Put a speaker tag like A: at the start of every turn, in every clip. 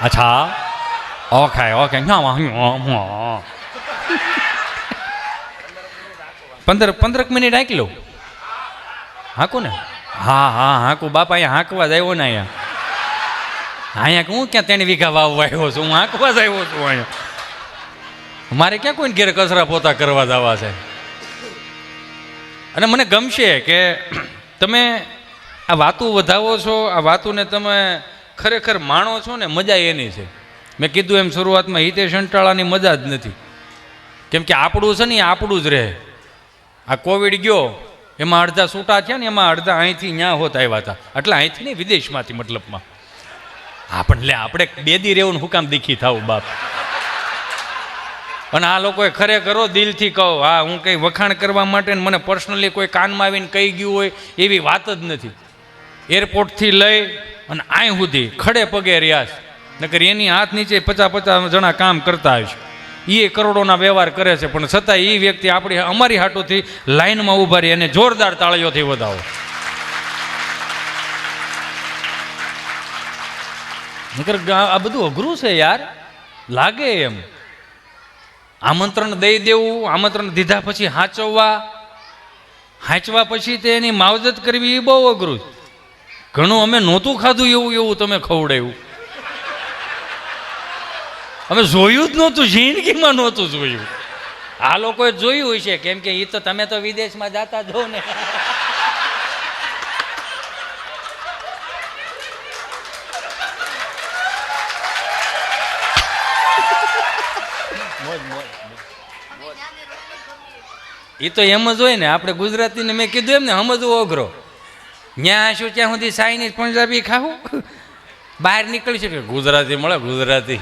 A: અચ્છા okay okay 15 minute હાંકી લો. હાંકું ને? હા હા હાંકું બાપા, અહીંયા હાંકવા જ આવ્યો ને. અહીંયા હું ક્યાં 3 વીઘા વાવવા આવ્યો છું, હું હાંકવા જ આવ્યો છું. અહીંયા મારે ક્યાં કોઈને ઘેર કચરા પોતા કરવા જવા છે. અને મને ગમશે કે તમે આ વાતું વધાવો છો, આ વાતુને તમે ખરેખર માણો છો ને, મજા એની છે. મેં કીધું એમ શરૂઆતમાં, હિતેશ અંટાળાની મજા જ નથી. કેમ કે આપણું છે ને એ આપણું જ રહે. આ કોવિડ ગયો એમાં અડધા છૂટા થયા ને, એમાં અડધા અહીંથી ન્યા હોત આવ્યા હતા. એટલે અહીંથી નહીં, વિદેશમાંથી મતલબમાં. આપણે 2 દી રહેવું હું કામ દીખી થાવું બાપ. અને આ લોકોએ ખરેખર દિલથી કહો, હા હું કંઈ વખાણ કરવા માટે મને પર્સનલી કોઈ કાનમાં આવીને કહી ગયું હોય એવી વાત જ નથી. એરપોર્ટથી લઈ અને અહીં સુધી ખડે પગે રહ્યા છે. નકર એની હાથ નીચે 50 જણા કામ કરતા હોય છે. એ કરોડોના વ્યવહાર કરે છે, પણ છતાં એ વ્યક્તિ અમારી હાટોથી લાઈનમાં ઊભા રહી અને જોરદાર તાળીઓથી વધાવો. નકર આ બધું અઘરું છે યાર, લાગે એમ. આમંત્રણ દઈ દેવું, આમંત્રણ દીધા પછી હાંચવા પછી તે એની માવજત કરવી એ બહુ અઘરું છે. ઘણું અમે નહોતું ખાધું એવું તમે ખવડાવ્યું. અમે જોયું જ નહોતું, જિંદગીમાં નહોતું જોયું. આ લોકોએ જોયું હોય છે, કેમ કે એ તો તમે તો વિદેશમાં જતા જો ને. એ તો એમ જ હોય ને. આપણે ગુજરાતીને મેં કીધું એમ ને, સમજવું અઘરો. ત્યાં શું ત્યાં સુધી ચાઇનીઝ પંજાબી ખાવું, બહાર નીકળી છે ગુજરાતી મળે ગુજરાતી.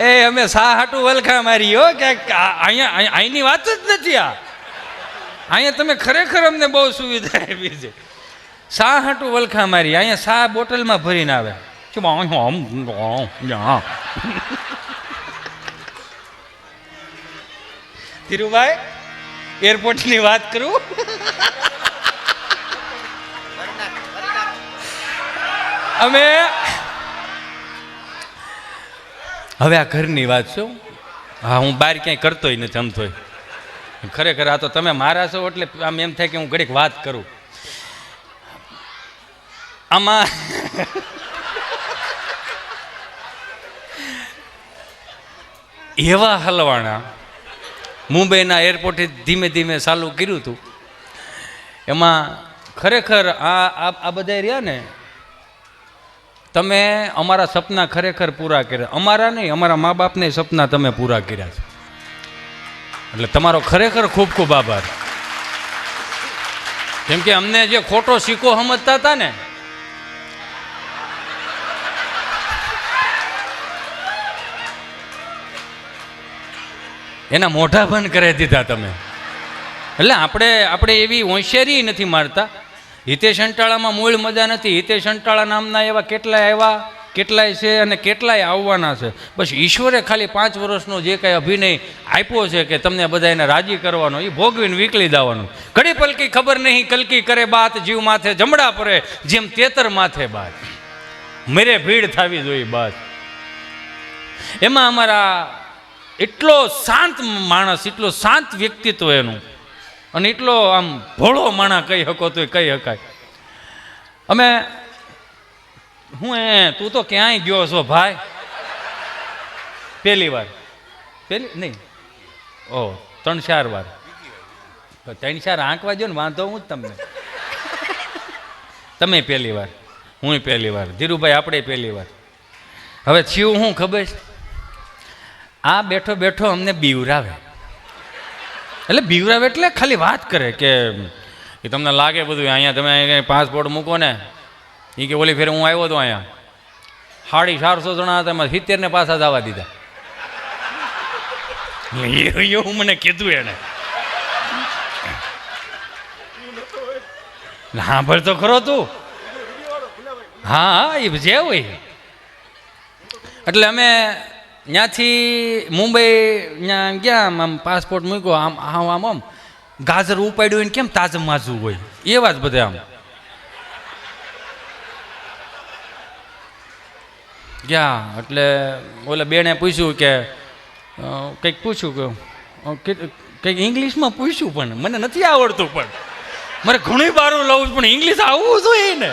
A: એ અમે હાટું વલખા મારી હો કે અહીંયા અહીંની વાત જ નથી. અહીંયા તમે ખરેખર અમને બહુ સુવિધા આપી છે. હાટું વલખા મારી. અહીંયા બોટલમાં ભરીને આવે. ધીરુભાઈ એરપોર્ટની વાત કરું. અમે હવે આ ઘરની વાત છું. હા, હું બહાર ક્યાંય કરતોય નથી અમતોય. ખરેખર આ તો તમે મારા છો એટલે આમ એમ થાય કે હું ઘડીક વાત કરું. આમાં એવા હલવાણા મુંબઈના એરપોર્ટે ધીમે ધીમે ચાલુ કર્યું હતું. એમાં ખરેખર આ બધા રહ્યા ને, તમે અમારા સપના ખરેખર પૂરા કર્યા. અમારા નહીં, અમારા મા બાપને સપના તમે પૂરા કર્યા છે. એટલે તમારો ખરેખર ખૂબ ખૂબ આભાર. કેમ કે અમને જે ખોટો સિક્કો સમજતા હતા ને, એના મોઢા બંધ કરાવી દીધા તમે. એટલે આપણે એવી હોશિયારી નથી મારતા. હિતેશ અંટાળામાં મૂળ મજા નથી. હિતેશ અંટાળા નામના એવા કેટલાય આવ્યા, કેટલાય છે અને કેટલાય આવવાના છે. બસ ઈશ્વરે ખાલી 5 વર્ષનો જે કાંઈ અભિનય આપ્યો છે કે તમને બધા એને રાજી કરવાનો, એ ભોગવીને નીકળી જવાનું. ઘડી પલકી ખબર નહીં કલકી કરે બાત, જીવ માથે જમડા પડે જેમ તેતર માથે બાત. મેરે ભીડ થવી જોઈએ બસ. એમાં અમારા એટલો શાંત માણસ, એટલો શાંત વ્યક્તિત્વ એનું, અને એટલો આમ ભોળો માણા કહી શકો તો કહી શકાય. અમે તું તો ક્યાંય ગયો છો ભાઈ? પહેલી વાર? નહીં, 3-4 વાર. 3-4 આંકવા જો ને, વાંધો હું જ તમને. તમે પહેલી વાર, હું પહેલી વાર, ધીરુભાઈ આપણે પહેલી વાર. હવે થયું હું ખબર છે? આ બેઠો બેઠો અમને બીવરાવે. એટલે બીવરાવે એટલે ખાલી વાત કરે કે તમને લાગે બધું અહીંયા તમે પાસપોર્ટ મૂકો ને, એ કે ઓલી ફેરે હું આવ્યો હતો અહીંયા 450 જણા હતા, એમાં 70 ને પાછા જવા દીધા. એવું મને કીધું એને. સાંભળ તો ખરો તું. હા, એ જે હોય. એટલે અમે ત્યાંથી મુંબઈ ત્યાં ગયા, આમ પાસપોર્ટ મૂક્યો, આમ ગાજર ઉપાડ્યું ને કેમ તાજમ માજું હોય એવા જ બધા. આમ ગયા એટલે ઓલા બેને પૂછ્યું કે કંઈક પૂછ્યું કે કંઈક ઇંગ્લિશમાં પૂછ્યું પણ મને નથી આવડતું, પણ મારે ઘણી બારું લઉં છું પણ ઇંગ્લિશ આવવું જોઈએ ને.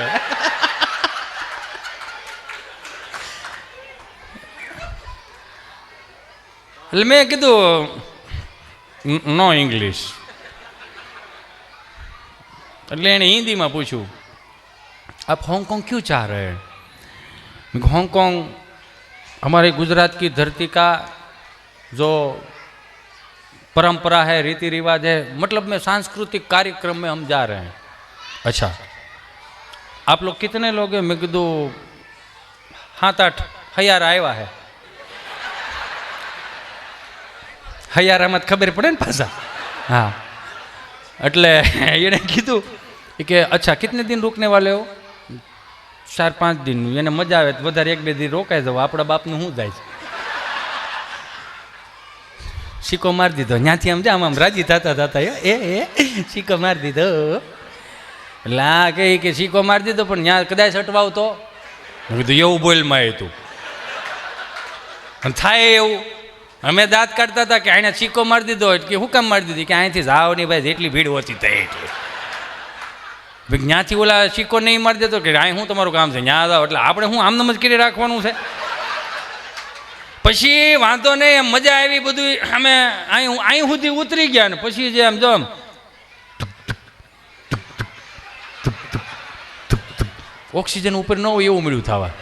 A: એટલે મેં કીધું નો ઇંગ્લિશ. એટલે એને હિન્દીમાં પૂછ્યું आप हांगकांग क्यों चाह रहे हैं? हांगकांग हमारे गुजरात की धरती का जो परंपरा है, रीति रिवाज है, मतलब में सांस्कृतिक कार्यक्रम में हम जा रहे हैं. अच्छा आप लोग कितने लोग हैं? मैं कीधु 7-8 हयार आया है. हयाराમાં ખબર પડે ને પાછા. हाँ એટલે એને કીધું કે અચ્છા કિતને દિન रुकने वाले हो? 4-5 दिन. એને મજા આવે તો વધારે 1-2 दिन રોકાઈ જાવ, આપણા બાપનું શું જાય છે. સિક્કો મારી દીધો ત્યાંથી આમ આમ રાજી થતા એ સિક્કો મારી દીધો. એટલે આ કે સિક્કો મારી દીધો પણ ત્યાં કદાચ અટવાવ તો. મેં કીધું એવું બોલમાં એ તું અને થાય એવું. અમે દાંત કાઢતા હતા કે આને સિક્કો મારી દીધો કે હું કામ મારી દીધી કે અહીંથી જાવ નહીં ભાઈ, જેટલી ભીડ ઓછી થાય એટલી. ત્યાંથી ઓલા સિક્કો નહીં મારી દેતો કે અહીં હું તમારું કામ છે ત્યાં જાઓ, એટલે આપણે હું આમનામ જ કરી રાખવાનું છે. પછી વાંધો નહીં, એમ મજા આવી બધું. અમે અહીં સુધી ઉતરી ગયા ને પછી જે આમ જો ઓક્સિજન ઉપર ન હોય એવું મળ્યું થવા.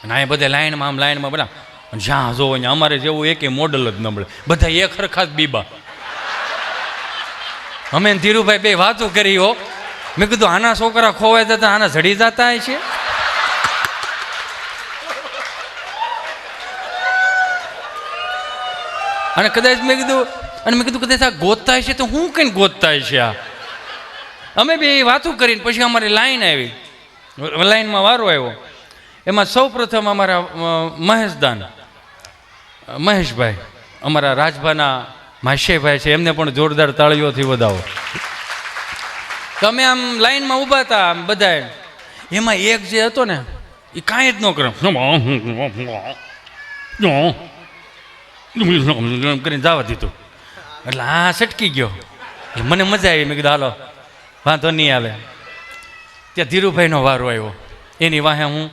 A: અને અહીંયા બધા લાઈનમાં આમ લાઈનમાં બધા જ્યાં જો અમારે જેવું એક મોડલ જ ન મળે, બધા એક હરખા જ બીબા. અમે ધીરુભાઈ બે વાતો કરી હો. મેં કીધું આના છોકરા ખોવાઈ જતા આના જડી જતા છે. અને કદાચ મેં કીધું કદાચ આ ગોતતા છે તો હું કઈ ગોતતા છે આ. અમે બે વાતો કરીને પછી અમારી લાઈન આવી, લાઈનમાં વારો આવ્યો. એમાં સૌ પ્રથમ અમારા મહેશદાન મહેશભાઈ, અમારા રાજભાના માશેભાઈ છે, એમને પણ જોરદાર તાળીઓથી વધાવો. તો અમે આમ લાઈનમાં ઊભા હતા બધા. એમાં એક જે હતો ને એ કાંઈ જ ન કરે, કરીને જવા દીધું. એટલે હા સટકી ગયો. મને મજા આવી. મેં કીધું હાલો વાંધો નહીં આવે. ત્યાં ધીરુભાઈનો વારો આવ્યો. એની વાહે હું,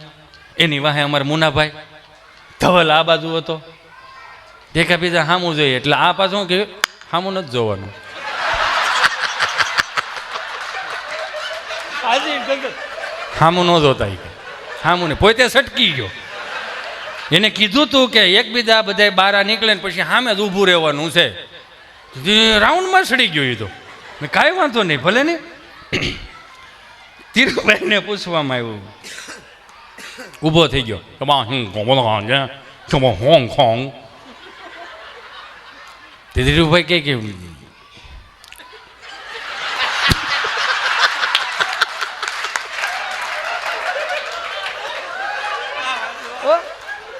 A: એની વાહે અમારા મુનાભાઈ, ધવલ આ બાજુ હતો. એકા બીજા સામું જોઈએ. એટલે આ પાછું કે સામું નથી જોવાનું. સામું ન જોતા સામું ને પોતે સટકી ગયો. એને કીધું તું કે એકબીજા બધા બહાર નીકળે ને પછી સામે જ ઊભું રહેવાનું છે. રાઉન્ડમાં સડી ગયો એ તો. મેં કાંઈ વાંધો નહીં ભલે ને. ધીરુભાઈને પૂછવામાં આવ્યું, ઊભો થઈ ગયો. હોંગકોંગ. ધીરુભાઈ કે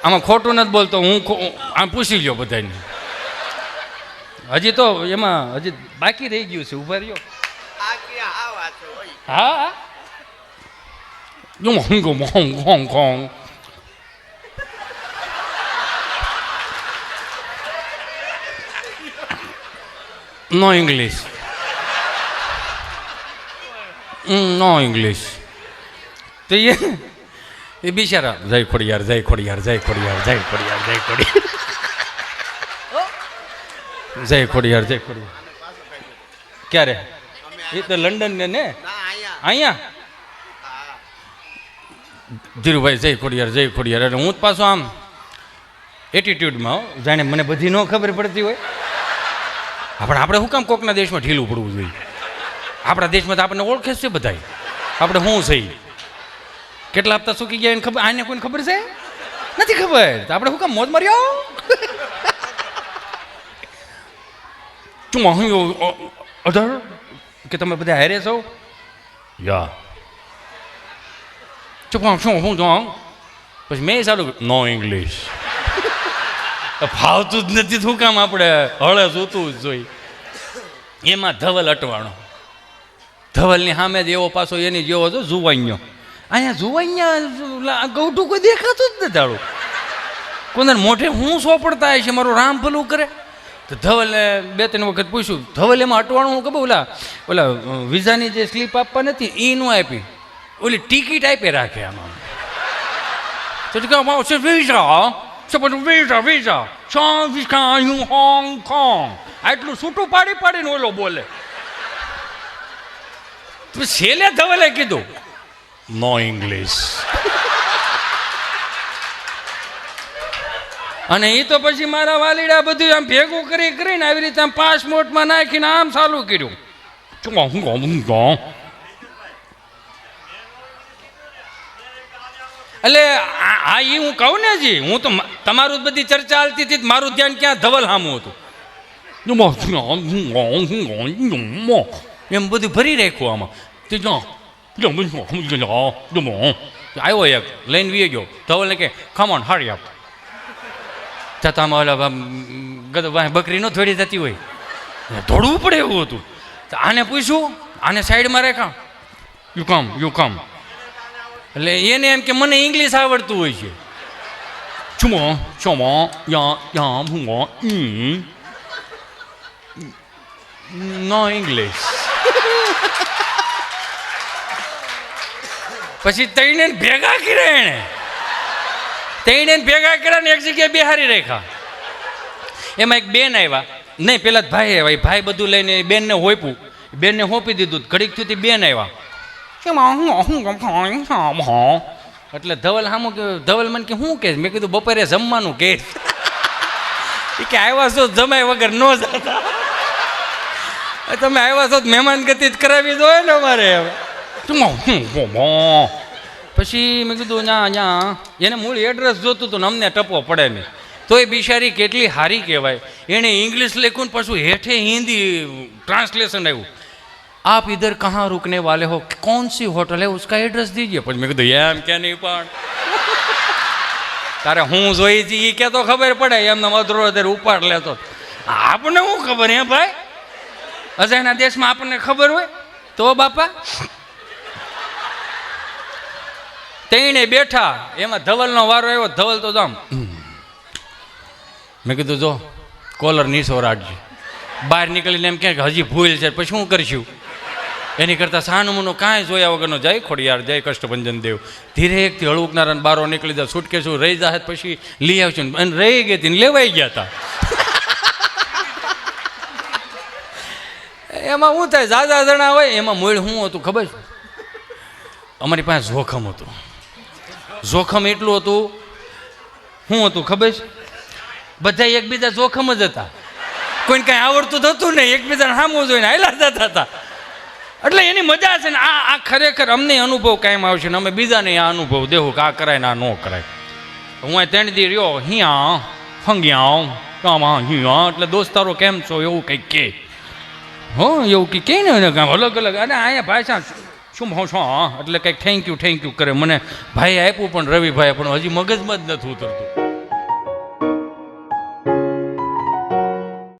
A: આમાં ખોટું નથી બોલતો હું, આમ પૂછી લ્યો બધાને. હજી તો એમાં હજી બાકી રહી ગયું છે. ઉભા રહ્યો. હા હોંગકોંગ. નો ઇંગ્લિશ, નો ઇંગ્લિશ. તો એ બિચારા જય ખોડિયાર, જય ખોડિયાર, જય ખોડિયાર, જય ખોડિયાર, જય ખોડિયાર, જય ખોડિયાર, જય ખોડિયાર. ક્યારે? એ તો લંડન ને અહીંયા. ધીરુભાઈ જય ખોડિયાર, જય ખોડિયાર. એટલે હું જ પાછો આમ એટીટ્યુડમાં જાણે મને બધી ન ખબર પડતી હોય. આપણે શું કામ કોકના દેશમાં ઢીલું પડવું જોઈએ? આપણા દેશમાં તો આપણને ઓળખે છે બધાય. આપણે શું છે? કેટલા હપ્તા ચૂકી ગયા એને ખબર? આને કોઈને ખબર છે? નથી ખબર. તો આપણે શું કામ મોજ માર્યો? અઢાર કે તમે બધા હારે છો? યા ચૂપ શું હું જો. પછી મેં ચાલુ નો ઇંગ્લિશ. ફાવતું જ નથી. શું કામ આપણે હળે જોતું જ જોઈ. એમાં ધવલ અટવાણો. ધવલની સામે જ એવો પાછો એની જેવો છો જુવાઈયો. અહીંયા જોવા અહીંયા ગૌઠું કોઈ દેખાતું જ નથી આળું. કોને મોઢે હું સોપડતા છે મારું રામ ભલું કરે. તો ધવલે 2-3 વખત પૂછ્યું, ધવલ એમાં અટવાણું હું ખબર ઓલા વિઝાની જે સ્લીપ આપવા નથી એ નું આપી, ઓલી ટિકિટ આપી રાખે આમાં. તો વિઝા વિઝા વિઝા હોંગકોંગ આટલું છૂટું પાડી પાડીને ઓલો બોલે. છેલ્લે ધવલે કીધું નો ઇંગ્લિશ. અને એ તો પછી મારા વાલીડા બધું આમ ભેગું કરીને આવી રીતે આમ પાસપોર્ટમાં નાખીને આમ ચાલુ કર્યું. એટલે આ એ હું કહું ને જી, હું તો તમારું બધી ચર્ચા હાલતી હતી, મારું ધ્યાન ક્યાં ધવલ સામું હતું. એમ બધું ભરી રાખ્યું આમાં. આવ્યો એક લઈને વી ગયો. ધવલને કે ખમણ હારી આપ. છતાં ઓલા બકરી નો થોડી જતી હોય, દોડવું પડે એવું હતું. આને પૂછ્યું, આને સાઈડમાં રેખા, યુ કમ. એટલે એને એમ કે મને ઇંગ્લિશ આવડતું હોય છે. નો ઇંગ્લિશ. પછી તઈને ભેગા કર્યા એને. તઈને ભેગા કર્યા ને એક જગ્યાએ બેહારી રાખ્યા. એમાં એક બેન આવ્યા, નહીં પેલા જ ભાઈ આવ્યા. ભાઈ બધું લઈને બેનને હોપ્યું, બેનને હોપી દીધું. ઘડીક સુધી બેન આવ્યા. એટલે ધવલ સામું કે ધવલ મને કે શું કે? મેં કીધું બપોરે જમવાનું કે. કે આવ્યા છો જમાય વગર ન જતા. તમે આવ્યા છો મહેમાન ગતિ જ કરાવી દો ને અમારે. પછી મેં કીધું ના એને મૂળ એડ્રેસ જોતું હતું ને અમને ટપો પડે નહીં. તો એ બિચારી કેટલી સારી કહેવાય, એણે ઇંગ્લિશ લખ્યું પાછું હેઠે હિન્દી ટ્રાન્સલેશન આવ્યું. आप इधर कहाँ रुकने वाले हो, कौन सी होटल है, उसका एड्रेस दीजिए. પછી મેં કીધું એમ કે નહીં પણ તારે હું જોઈ હતી કે તો ખબર પડે. એમને અધરો અધર ઉપાડ લેતો. આપણને શું ખબર હે ભાઈ? અજાણ્યા દેશમાં આપણને ખબર હોય તો બાપા. તઈને બેઠા, એમાં ધવલનો વારો આવ્યો. ધવલ તો જામ. મેં કીધું જો કોલર નીચો રાખજે. બહાર નીકળીને એમ કે હજી ભૂલ છે, પછી શું કરશું? એની કરતાં સાનુમુનો કાંઈ જોયા વગરનો જય ખોડિયાર, જય કષ્ટભંજન દેવ. ધીરે એકથી હળવુકનારાને બારો નીકળી જાય. છૂટકેશું રહી જાય પછી લઈ આવશું. અને રહી ગઈ હતી ને લેવાઈ ગયા હતા. એમાં શું થાય, ઝાઝા જણા હોય એમાં મૂળ શું હતું ખબર છે? અમારી પાસે જોખમ હતું. જોખમ એટલું હતું, શું હતું ખબર છે? બધા એકબીજા જોખમ જ હતા. કોઈને કાંઈ આવડતું થતું નહીં, એકબીજાને સામું જોઈને હાલા જતા હતા. એટલે એની મજા છે ને. આ ખરેખર અમને અનુભવ કાયમ આવશે ને અમે બીજાને આ અનુભવ દેવું કે આ કરાય ને આ ન કરાય. હું આ 3 દી રહ્યો હિયા હંગ્યા કામાં હિયા. એટલે દોસ્તારો કેમ છો એવું કંઈક કે એવું કે ને અલગ અલગ. અને અહીંયા ભાષા શું છો એટલે કંઈક થેન્ક યુ કરે. મને ભાઈ આપ્યું પણ રવિભાઈ પણ હજી મગજમાં જ નથી ઉતરતું.